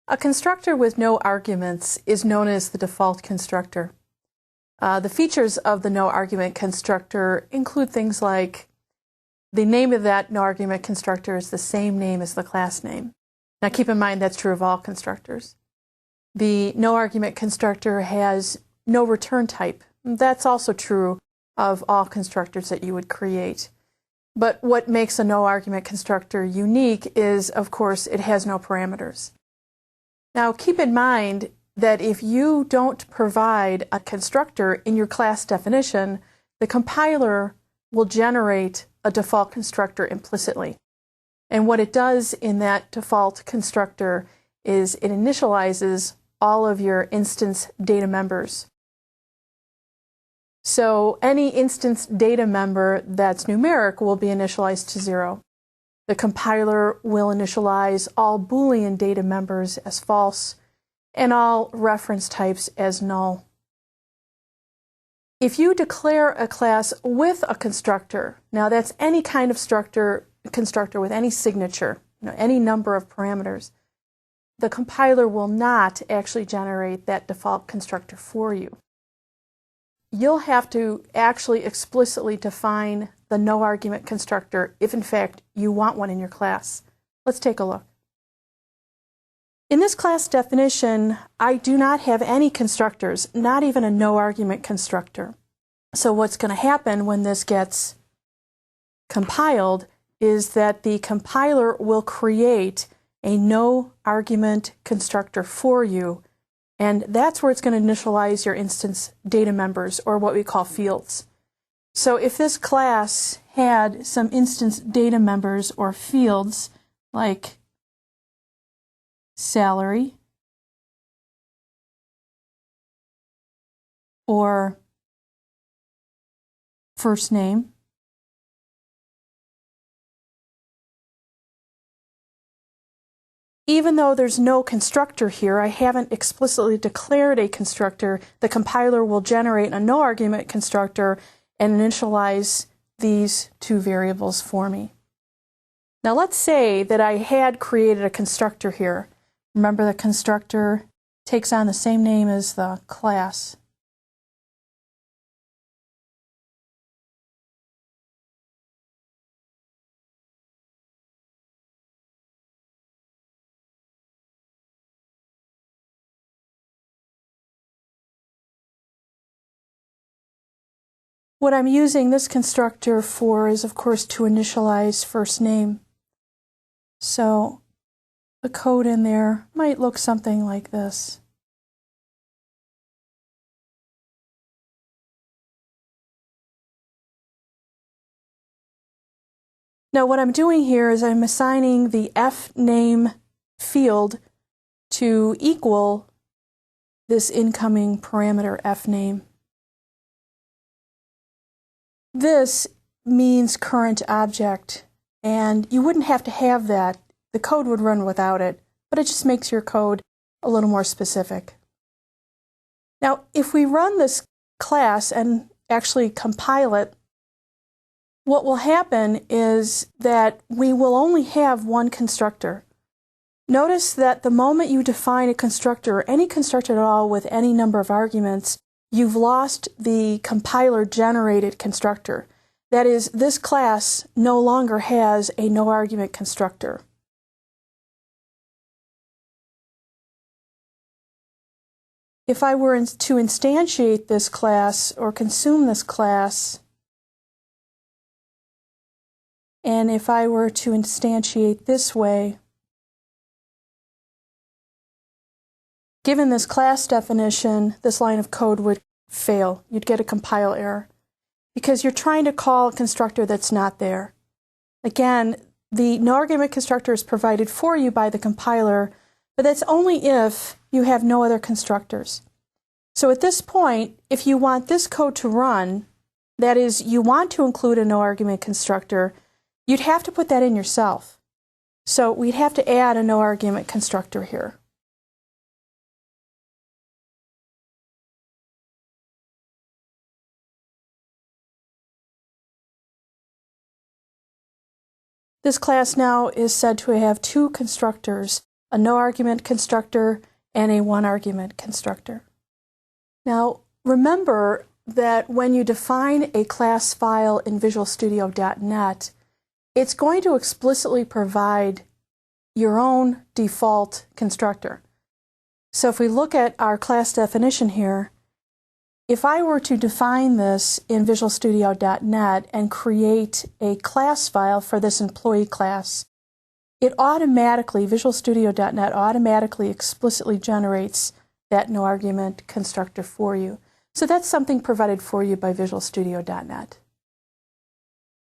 A constructor with no arguments is known as the default constructor. The features of the no argument constructor include things like the name of that no argument constructor is the same name as the class name. Now keep in mind that's true of all constructors. The no argument constructor has no return type. That's also true of all constructors that you would create. But what makes a no argument constructor unique is, of course, it has no parameters. Now keep in mind that if you don't provide a constructor in your class definition, the compiler will generate a default constructor implicitly. And what it does in that default constructor is it initializes all of your instance data members. So any instance data member that's numeric will be initialized to 0. The compiler will initialize all Boolean data members as false and all reference types as null. If you declare a class with a constructor, now that's any kind of constructor with any signature, any number of parameters, the compiler will not actually generate that default constructor for you. You'll have to actually explicitly define the no argument constructor if in fact you want one in your class. Let's take a look. In this class definition, I do not have any constructors, not even a no argument constructor. So what's going to happen when this gets compiled is that the compiler will create a no argument constructor for you, and that's where it's going to initialize your instance data members, or what we call fields. So if this class had some instance data members or fields like salary or first name, even though there's no constructor here, I haven't explicitly declared a constructor, the compiler will generate a no argument constructor and initialize these two variables for me. Now let's say that I had created a constructor here. Remember, the constructor takes on the same name as the class. What I'm using this constructor for is, of course, to initialize first name. So the code in there might look something like this. Now what I'm doing here is I'm assigning the fname field to equal this incoming parameter fname. This means current object, and you wouldn't have to have that. The code would run without it, but it just makes your code a little more specific. Now, if we run this class and actually compile it, what will happen is that we will only have one constructor. Notice that the moment you define a constructor, or any constructor at all with any number of arguments, you've lost the compiler-generated constructor. That is, this class no longer has a no-argument constructor. If I were to instantiate this class or consume this class, and if I were to instantiate this way, given this class definition, this line of code would fail. You'd get a compile error because you're trying to call a constructor that's not there. Again, the no-argument constructor is provided for you by the compiler, but that's only if you have no other constructors. So at this point, if you want this code to run, that is, you want to include a no-argument constructor, you'd have to put that in yourself. So we'd have to add a no-argument constructor here. This class now is said to have two constructors, a no-argument constructor, and a one-argument constructor. Now, remember that when you define a class file in Visual Studio.net, it's going to explicitly provide your own default constructor. So if we look at our class definition here, if I were to define this in Visual Studio.net and create a class file for this employee class, it automatically, Visual Studio.net automatically explicitly generates that no-argument constructor for you. So that's something provided for you by Visual Studio.net.